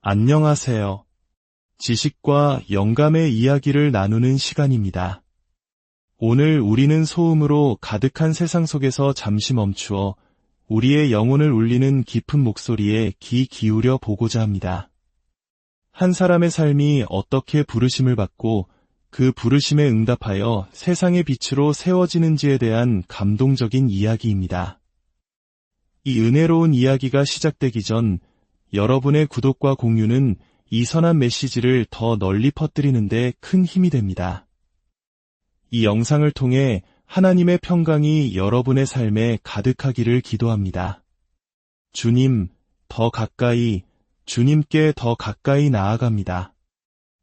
안녕하세요. 지식과 영감의 이야기를 나누는 시간입니다. 오늘 우리는 소음으로 가득한 세상 속에서 잠시 멈추어 우리의 영혼을 울리는 깊은 목소리에 귀 기울여 보고자 합니다. 한 사람의 삶이 어떻게 부르심을 받고 그 부르심에 응답하여 세상의 빛으로 세워지는지에 대한 감동적인 이야기입니다. 이 은혜로운 이야기가 시작되기 전 여러분의 구독과 공유는 이 선한 메시지를 더 널리 퍼뜨리는 데 큰 힘이 됩니다. 이 영상을 통해 하나님의 평강이 여러분의 삶에 가득하기를 기도합니다. 주님, 더 가까이, 주님께 더 가까이 나아갑니다.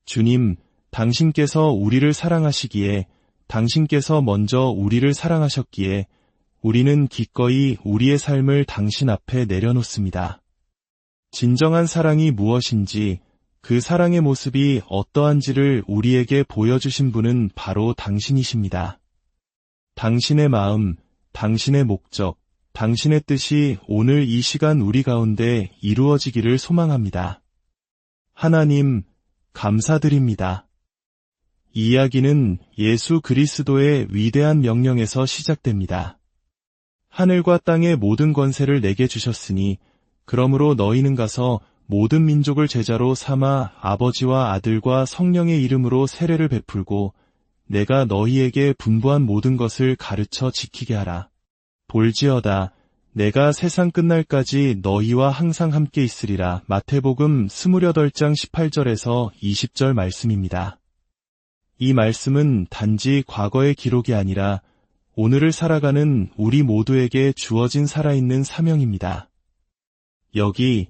주님, 당신께서 우리를 사랑하시기에, 당신께서 먼저 우리를 사랑하셨기에, 우리는 기꺼이 우리의 삶을 당신 앞에 내려놓습니다. 진정한 사랑이 무엇인지, 그 사랑의 모습이 어떠한지를 우리에게 보여주신 분은 바로 당신이십니다. 당신의 마음, 당신의 목적, 당신의 뜻이 오늘 이 시간 우리 가운데 이루어지기를 소망합니다. 하나님, 감사드립니다. 이 이야기는 예수 그리스도의 위대한 명령에서 시작됩니다. 하늘과 땅의 모든 권세를 내게 주셨으니 그러므로 너희는 가서 모든 민족을 제자로 삼아 아버지와 아들과 성령의 이름으로 세례를 베풀고 내가 너희에게 분부한 모든 것을 가르쳐 지키게 하라. 볼지어다 내가 세상 끝날까지 너희와 항상 함께 있으리라. 마태복음 28장 18절에서 20절 말씀입니다. 이 말씀은 단지 과거의 기록이 아니라 오늘을 살아가는 우리 모두에게 주어진 살아있는 사명입니다. 여기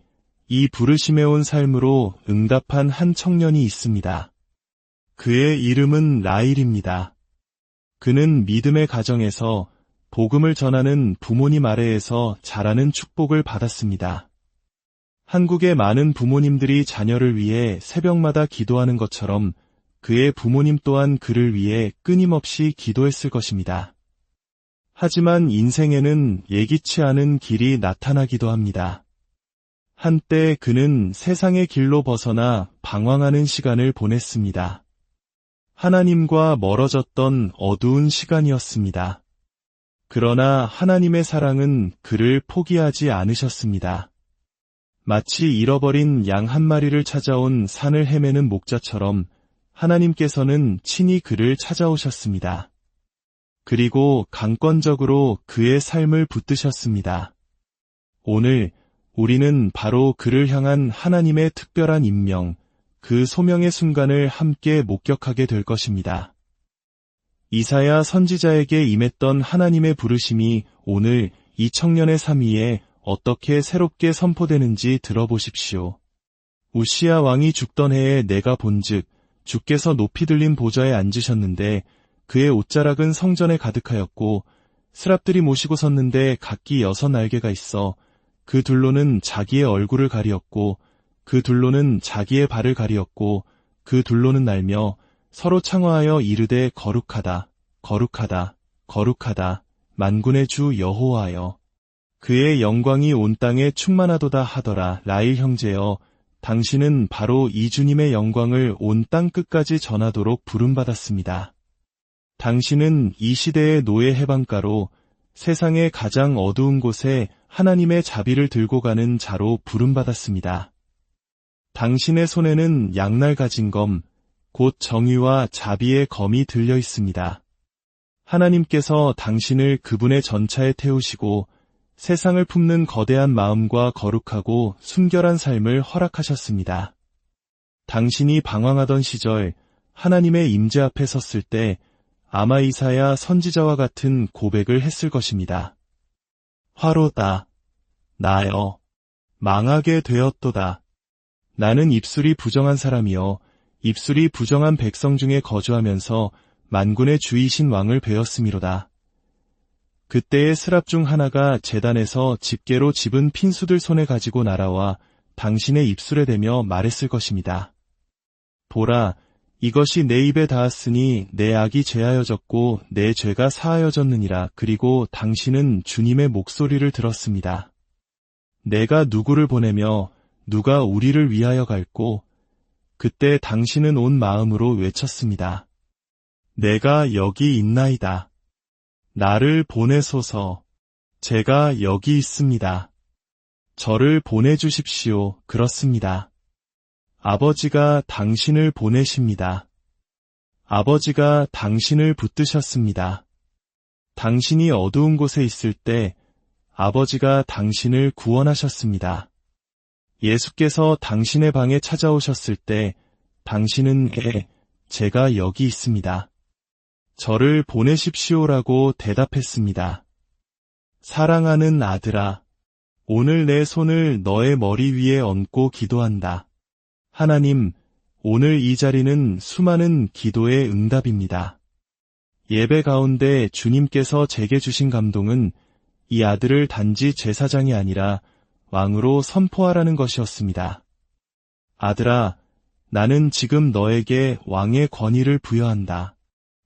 이 부르심에 온 삶으로 응답한 한 청년이 있습니다. 그의 이름은 라일입니다. 그는 믿음의 가정에서 복음을 전하는 부모님 아래에서 자라는 축복을 받았습니다. 한국의 많은 부모님들이 자녀를 위해 새벽마다 기도하는 것처럼 그의 부모님 또한 그를 위해 끊임없이 기도했을 것입니다. 하지만 인생에는 예기치 않은 길이 나타나기도 합니다. 한때 그는 세상의 길로 벗어나 방황하는 시간을 보냈습니다. 하나님과 멀어졌던 어두운 시간이었습니다. 그러나 하나님의 사랑은 그를 포기하지 않으셨습니다. 마치 잃어버린 양 한 마리를 찾아온 산을 헤매는 목자처럼 하나님께서는 친히 그를 찾아오셨습니다. 그리고 강권적으로 그의 삶을 붙드셨습니다. 오늘 우리는 바로 그를 향한 하나님의 특별한 임명, 그 소명의 순간을 함께 목격하게 될 것입니다. 이사야 선지자에게 임했던 하나님의 부르심이 오늘 이 청년의 삶 위에 어떻게 새롭게 선포되는지 들어보십시오. 우시야 왕이 죽던 해에 내가 본즉 주께서 높이 들린 보좌에 앉으셨는데 그의 옷자락은 성전에 가득하였고 스랍들이 모시고 섰는데 각기 6날개가 있어 그 둘로는 자기의 얼굴을 가리었고 그 둘로는 자기의 발을 가리었고 그 둘로는 날며 서로 창화하여 이르되 거룩하다, 거룩하다, 거룩하다, 만군의 주 여호와여. 그의 영광이 온 땅에 충만하도다 하더라. 라일 형제여, 당신은 바로 이 주님의 영광을 온 땅 끝까지 전하도록 부름받았습니다. 당신은 이 시대의 노예 해방가로 세상의 가장 어두운 곳에 하나님의 자비를 들고 가는 자로 부름받았습니다. 당신의 손에는 양날 가진 검, 곧 정의와 자비의 검이 들려 있습니다. 하나님께서 당신을 그분의 전차에 태우시고 세상을 품는 거대한 마음과 거룩하고 순결한 삶을 허락하셨습니다. 당신이 방황하던 시절 하나님의 임재 앞에 섰을 때 아마 이사야 선지자와 같은 고백을 했을 것입니다. 화로다. 나여. 망하게 되었도다. 나는 입술이 부정한 사람이여 입술이 부정한 백성 중에 거주하면서 만군의 주이신 왕을 배웠음이로다. 그때의 스랍 중 하나가 제단에서 집게로 집은 핀수들 손에 가지고 날아와 당신의 입술에 대며 말했을 것입니다. 보라, 이것이 내 입에 닿았으니 내 악이 제하여졌고 내 죄가 사하여졌느니라. 그리고 당신은 주님의 목소리를 들었습니다. 내가 누구를 보내며 누가 우리를 위하여 갈꼬? 그때 당신은 온 마음으로 외쳤습니다. 내가 여기 있나이다. 나를 보내소서. 제가 여기 있습니다. 저를 보내주십시오. 그렇습니다. 아버지가 당신을 보내십니다. 아버지가 당신을 붙드셨습니다. 당신이 어두운 곳에 있을 때 아버지가 당신을 구원하셨습니다. 예수께서 당신의 방에 찾아오셨을 때 당신은 제가 여기 있습니다. 저를 보내십시오라고 대답했습니다. 사랑하는 아들아, 오늘 내 손을 너의 머리 위에 얹고 기도한다. 하나님, 오늘 이 자리는 수많은 기도의 응답입니다. 예배 가운데 주님께서 제게 주신 감동은 이 아들을 단지 제사장이 아니라 왕으로 선포하라는 것이었습니다. 아들아, 나는 지금 너에게 왕의 권위를 부여한다.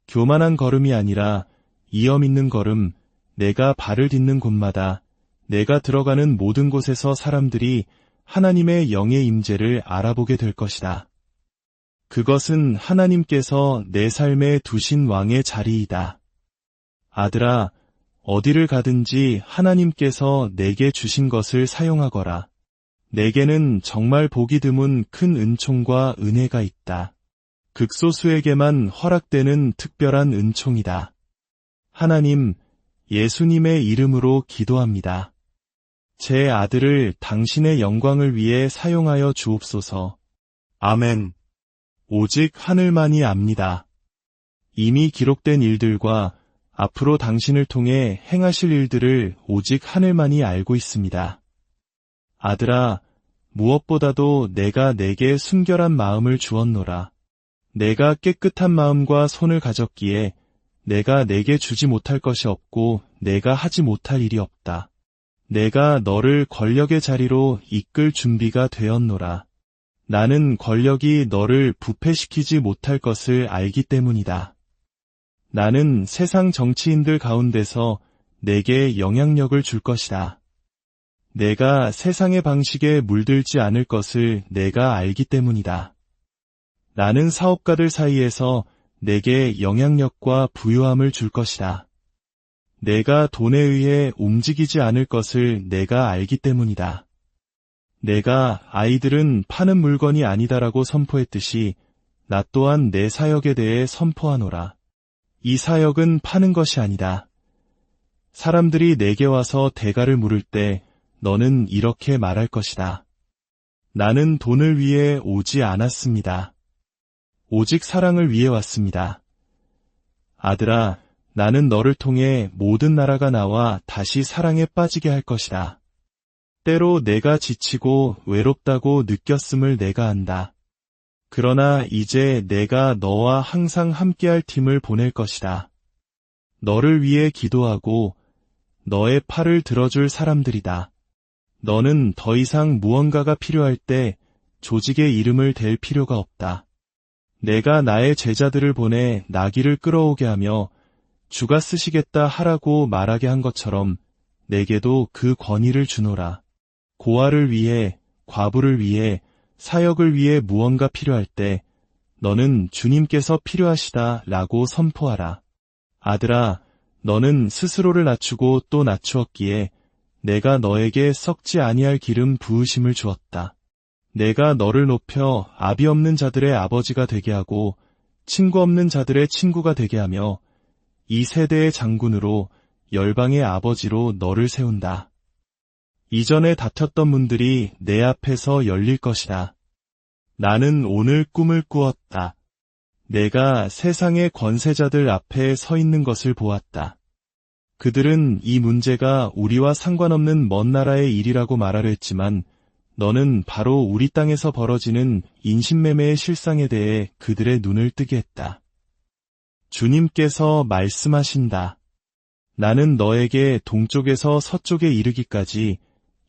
교만한 걸음이 아니라 이엄 있는 걸음, 내가 발을 딛는 곳마다, 내가 들어가는 모든 곳에서 사람들이 하나님의 영의 임재를 알아보게 될 것이다. 그것은 하나님께서 내 삶에 두신 왕의 자리이다. 아들아, 어디를 가든지 하나님께서 내게 주신 것을 사용하거라. 내게는 정말 보기 드문 큰 은총과 은혜가 있다. 극소수에게만 허락되는 특별한 은총이다. 하나님, 예수님의 이름으로 기도합니다. 제 아들을 당신의 영광을 위해 사용하여 주옵소서. 아멘. 오직 하늘만이 압니다. 이미 기록된 일들과 앞으로 당신을 통해 행하실 일들을 오직 하늘만이 알고 있습니다. 아들아, 무엇보다도 내가 내게 순결한 마음을 주었노라. 내가 깨끗한 마음과 손을 가졌기에 내가 내게 주지 못할 것이 없고 내가 하지 못할 일이 없다. 내가 너를 권력의 자리로 이끌 준비가 되었노라. 나는 권력이 너를 부패시키지 못할 것을 알기 때문이다. 나는 세상 정치인들 가운데서 내게 영향력을 줄 것이다. 내가 세상의 방식에 물들지 않을 것을 내가 알기 때문이다. 나는 사업가들 사이에서 내게 영향력과 부유함을 줄 것이다. 내가 돈에 의해 움직이지 않을 것을 내가 알기 때문이다. 내가 아이들은 파는 물건이 아니다라고 선포했듯이 나 또한 내 사역에 대해 선포하노라. 이 사역은 파는 것이 아니다. 사람들이 내게 와서 대가를 물을 때 너는 이렇게 말할 것이다. 나는 돈을 위해 오지 않았습니다. 오직 사랑을 위해 왔습니다. 아들아, 나는 너를 통해 모든 나라가 나와 다시 사랑에 빠지게 할 것이다. 때로 내가 지치고 외롭다고 느꼈음을 내가 안다. 그러나 이제 내가 너와 항상 함께할 팀을 보낼 것이다. 너를 위해 기도하고 너의 팔을 들어줄 사람들이다. 너는 더 이상 무언가가 필요할 때 조직의 이름을 댈 필요가 없다. 내가 나의 제자들을 보내 나귀를 끌어오게 하며 주가 쓰시겠다 하라고 말하게 한 것처럼 내게도 그 권위를 주노라. 고아를 위해, 과부를 위해, 사역을 위해 무언가 필요할 때 너는 주님께서 필요하시다 라고 선포하라. 아들아, 너는 스스로를 낮추고 또 낮추었기에 내가 너에게 썩지 아니할 기름 부으심을 주었다. 내가 너를 높여 아비 없는 자들의 아버지가 되게 하고 친구 없는 자들의 친구가 되게 하며 이 세대의 장군으로 열방의 아버지로 너를 세운다. 이전에 다퉜던 문들이 내 앞에서 열릴 것이다. 나는 오늘 꿈을 꾸었다. 내가 세상의 권세자들 앞에 서 있는 것을 보았다. 그들은 이 문제가 우리와 상관없는 먼 나라의 일이라고 말하려 했지만 너는 바로 우리 땅에서 벌어지는 인신매매의 실상에 대해 그들의 눈을 뜨게 했다. 주님께서 말씀하신다. 나는 너에게 동쪽에서 서쪽에 이르기까지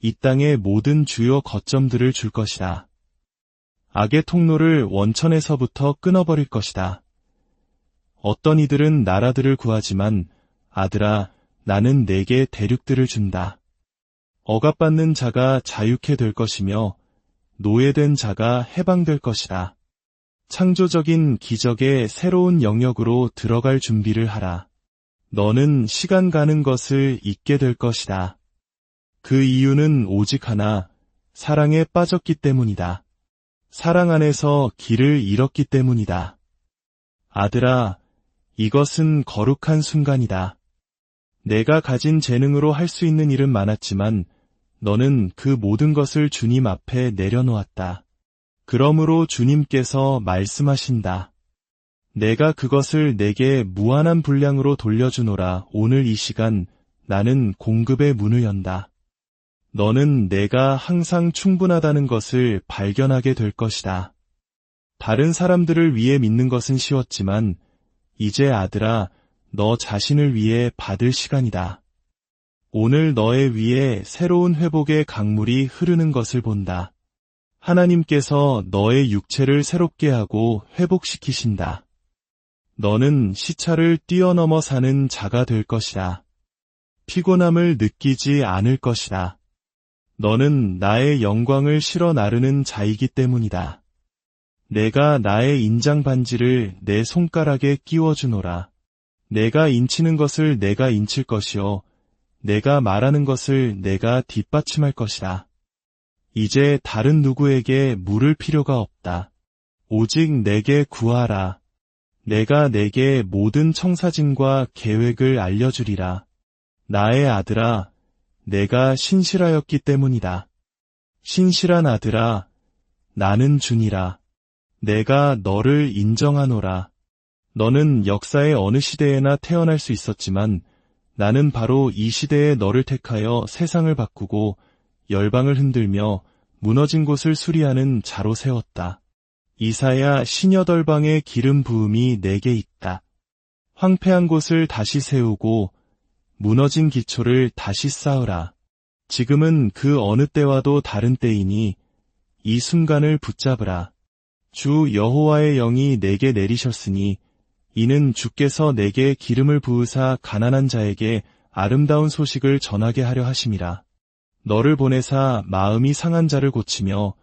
이 땅의 모든 주요 거점들을 줄 것이다. 악의 통로를 원천에서부터 끊어버릴 것이다. 어떤 이들은 나라들을 구하지만 아들아, 나는 내게 대륙들을 준다. 억압받는 자가 자유케 될 것이며 노예된 자가 해방될 것이다. 창조적인 기적의 새로운 영역으로 들어갈 준비를 하라. 너는 시간 가는 것을 잊게 될 것이다. 그 이유는 오직 하나, 사랑에 빠졌기 때문이다. 사랑 안에서 길을 잃었기 때문이다. 아들아, 이것은 거룩한 순간이다. 내가 가진 재능으로 할 수 있는 일은 많았지만 너는 그 모든 것을 주님 앞에 내려놓았다. 그러므로 주님께서 말씀하신다. 내가 그것을 내게 무한한 분량으로 돌려주노라. 오늘 이 시간 나는 공급의 문을 연다. 너는 내가 항상 충분하다는 것을 발견하게 될 것이다. 다른 사람들을 위해 믿는 것은 쉬웠지만 이제 아들아, 너 자신을 위해 받을 시간이다. 오늘 너의 위에 새로운 회복의 강물이 흐르는 것을 본다. 하나님께서 너의 육체를 새롭게 하고 회복시키신다. 너는 시차를 뛰어넘어 사는 자가 될 것이다. 피곤함을 느끼지 않을 것이다. 너는 나의 영광을 실어 나르는 자이기 때문이다. 내가 나의 인장 반지를 내 손가락에 끼워주노라. 내가 인치는 것을 내가 인칠 것이요 내가 말하는 것을 내가 뒷받침할 것이다. 이제 다른 누구에게 물을 필요가 없다. 오직 내게 구하라. 내가 내게 모든 청사진과 계획을 알려주리라. 나의 아들아, 내가 신실하였기 때문이다. 신실한 아들아, 나는 주니라. 내가 너를 인정하노라. 너는 역사의 어느 시대에나 태어날 수 있었지만 나는 바로 이 시대에 너를 택하여 세상을 바꾸고 열방을 흔들며 무너진 곳을 수리하는 자로 세웠다. 이사야 18방의 기름 부음이 내게 있다. 황폐한 곳을 다시 세우고 무너진 기초를 다시 쌓으라. 지금은 그 어느 때와도 다른 때이니 이 순간을 붙잡으라. 주 여호와의 영이 내게 내리셨으니 이는 주께서 내게 기름을 부으사 가난한 자에게 아름다운 소식을 전하게 하려 하심이라. 너를 보내사 마음이 상한 자를 고치며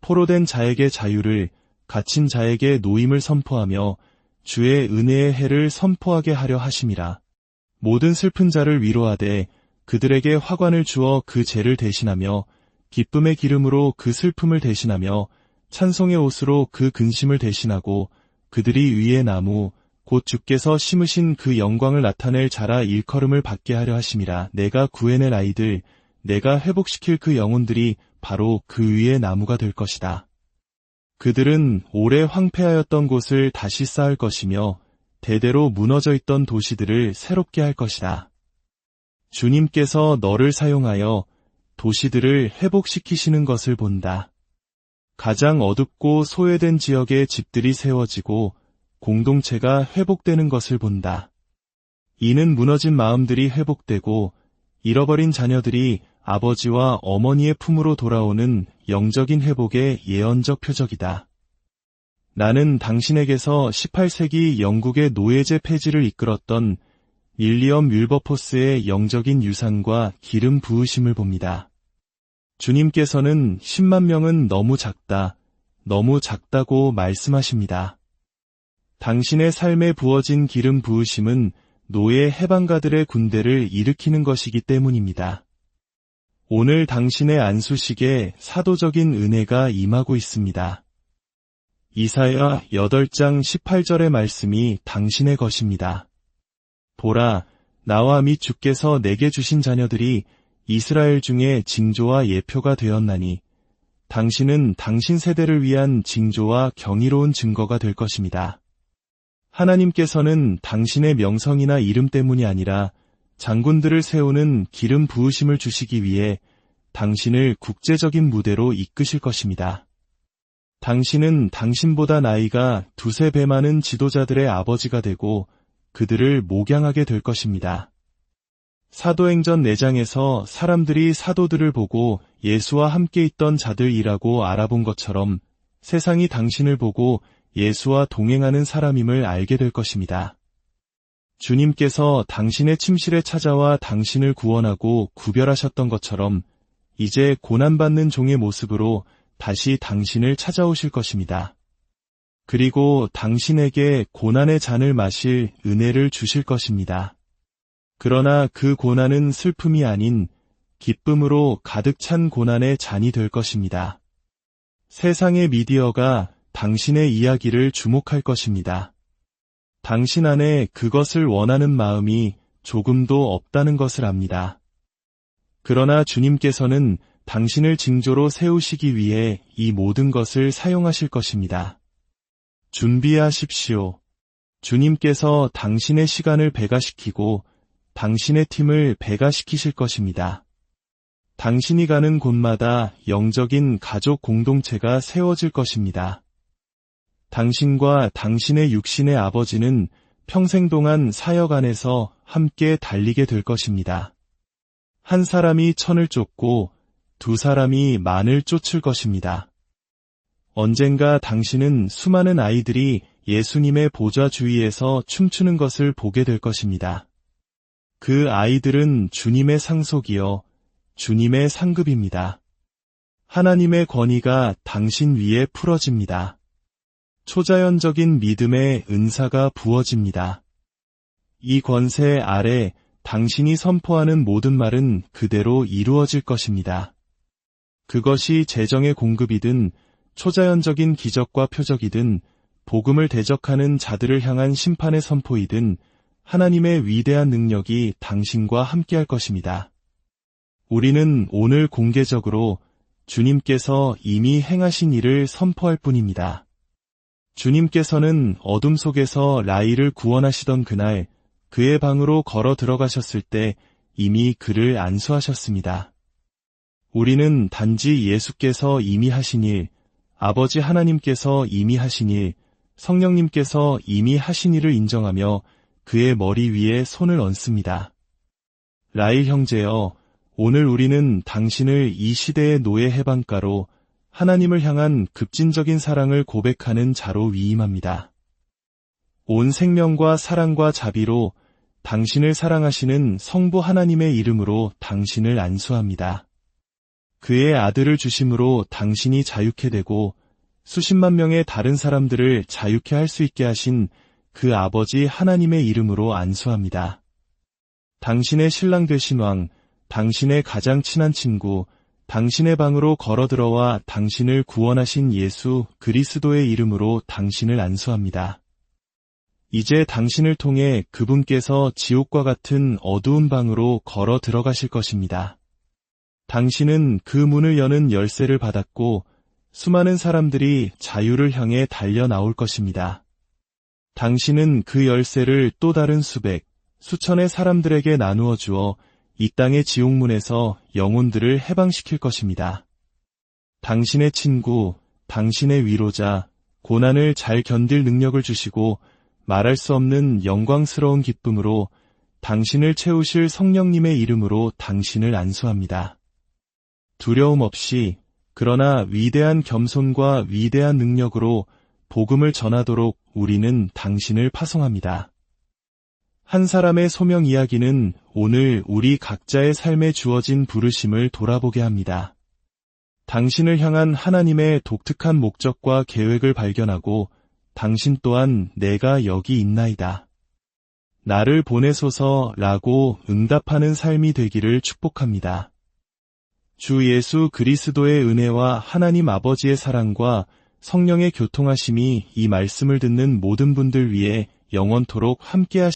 포로된 자에게 자유를, 갇힌 자에게 노임을 선포하며 주의 은혜의 해를 선포하게 하려 하심이라. 모든 슬픈 자를 위로하되 그들에게 화관을 주어 그 죄를 대신하며 기쁨의 기름으로 그 슬픔을 대신하며 찬송의 옷으로 그 근심을 대신하고 그들이 위의 나무 곧 주께서 심으신 그 영광을 나타낼 자라 일컬음을 받게 하려 하심이라. 내가 구해낼 아이들, 내가 회복시킬 그 영혼들이 바로 그 위의 나무가 될 것이다. 그들은 오래 황폐하였던 곳을 다시 쌓을 것이며 대대로 무너져 있던 도시들을 새롭게 할 것이다. 주님께서 너를 사용하여 도시들을 회복시키시는 것을 본다. 가장 어둡고 소외된 지역의 집들이 세워지고 공동체가 회복되는 것을 본다. 이는 무너진 마음들이 회복되고 잃어버린 자녀들이 아버지와 어머니의 품으로 돌아오는 영적인 회복의 예언적 표적이다. 나는 당신에게서 18세기 영국의 노예제 폐지를 이끌었던 윌리엄 윌버포스의 영적인 유산과 기름 부으심을 봅니다. 주님께서는 10만 명은 너무 작다, 너무 작다고 말씀하십니다. 당신의 삶에 부어진 기름 부으심은 노예 해방가들의 군대를 일으키는 것이기 때문입니다. 오늘 당신의 안수식에 사도적인 은혜가 임하고 있습니다. 이사야 8장 18절의 말씀이 당신의 것입니다. 보라, 나와 및 주께서 내게 주신 자녀들이 이스라엘 중에 징조와 예표가 되었나니 당신은 당신 세대를 위한 징조와 경이로운 증거가 될 것입니다. 하나님께서는 당신의 명성이나 이름 때문이 아니라 장군들을 세우는 기름 부으심을 주시기 위해 당신을 국제적인 무대로 이끄실 것입니다. 당신은 당신보다 나이가 2~3배 많은 지도자들의 아버지가 되고 그들을 목양하게 될 것입니다. 사도행전 4장에서 사람들이 사도들을 보고 예수와 함께 있던 자들이라고 알아본 것처럼 세상이 당신을 보고 예수와 동행하는 사람임을 알게 될 것입니다. 주님께서 당신의 침실에 찾아와 당신을 구원하고 구별하셨던 것처럼 이제 고난받는 종의 모습으로 다시 당신을 찾아오실 것입니다. 그리고 당신에게 고난의 잔을 마실 은혜를 주실 것입니다. 그러나 그 고난은 슬픔이 아닌 기쁨으로 가득 찬 고난의 잔이 될 것입니다. 세상의 미디어가 당신의 이야기를 주목할 것입니다. 당신 안에 그것을 원하는 마음이 조금도 없다는 것을 압니다. 그러나 주님께서는 당신을 징조로 세우시기 위해 이 모든 것을 사용하실 것입니다. 준비하십시오. 주님께서 당신의 시간을 배가시키고 당신의 팀을 배가시키실 것입니다. 당신이 가는 곳마다 영적인 가족 공동체가 세워질 것입니다. 당신과 당신의 육신의 아버지는 평생 동안 사역 안에서 함께 달리게 될 것입니다. 한 사람이 천을 쫓고 두 사람이 만을 쫓을 것입니다. 언젠가 당신은 수많은 아이들이 예수님의 보좌 주위에서 춤추는 것을 보게 될 것입니다. 그 아이들은 주님의 상속이요, 주님의 상급입니다. 하나님의 권위가 당신 위에 풀어집니다. 초자연적인 믿음의 은사가 부어집니다. 이 권세 아래 당신이 선포하는 모든 말은 그대로 이루어질 것입니다. 그것이 재정의 공급이든 초자연적인 기적과 표적이든 복음을 대적하는 자들을 향한 심판의 선포이든 하나님의 위대한 능력이 당신과 함께할 것입니다. 우리는 오늘 공개적으로 주님께서 이미 행하신 일을 선포할 뿐입니다. 주님께서는 어둠 속에서 라이를 구원하시던 그날 그의 방으로 걸어 들어가셨을 때 이미 그를 안수하셨습니다. 우리는 단지 예수께서 이미 하신 일, 아버지 하나님께서 이미 하신 일, 성령님께서 이미 하신 일을 인정하며 그의 머리 위에 손을 얹습니다. 라일 형제여, 오늘 우리는 당신을 이 시대의 노예 해방가로 하나님을 향한 급진적인 사랑을 고백하는 자로 위임합니다. 온 생명과 사랑과 자비로 당신을 사랑하시는 성부 하나님의 이름으로 당신을 안수합니다. 그의 아들을 주심으로 당신이 자유케 되고 수십만 명의 다른 사람들을 자유케 할 수 있게 하신 그 아버지 하나님의 이름으로 안수합니다. 당신의 신랑 되신 왕, 당신의 가장 친한 친구, 당신의 방으로 걸어 들어와 당신을 구원하신 예수 그리스도의 이름으로 당신을 안수합니다. 이제 당신을 통해 그분께서 지옥과 같은 어두운 방으로 걸어 들어가실 것입니다. 당신은 그 문을 여는 열쇠를 받았고 수많은 사람들이 자유를 향해 달려 나올 것입니다. 당신은 그 열쇠를 또 다른 수백, 수천의 사람들에게 나누어 주어 이 땅의 지옥문에서 영혼들을 해방시킬 것입니다. 당신의 친구, 당신의 위로자, 고난을 잘 견딜 능력을 주시고 말할 수 없는 영광스러운 기쁨으로 당신을 채우실 성령님의 이름으로 당신을 안수합니다. 두려움 없이 그러나 위대한 겸손과 위대한 능력으로 복음을 전하도록 우리는 당신을 파송합니다. 한 사람의 소명 이야기는 오늘 우리 각자의 삶에 주어진 부르심을 돌아보게 합니다. 당신을 향한 하나님의 독특한 목적과 계획을 발견하고 당신 또한 내가 여기 있나이다. 나를 보내소서라고 응답하는 삶이 되기를 축복합니다. 주 예수 그리스도의 은혜와 하나님 아버지의 사랑과 성령의 교통하심이 이 말씀을 듣는 모든 분들 위해 영원토록 함께하시옵소서.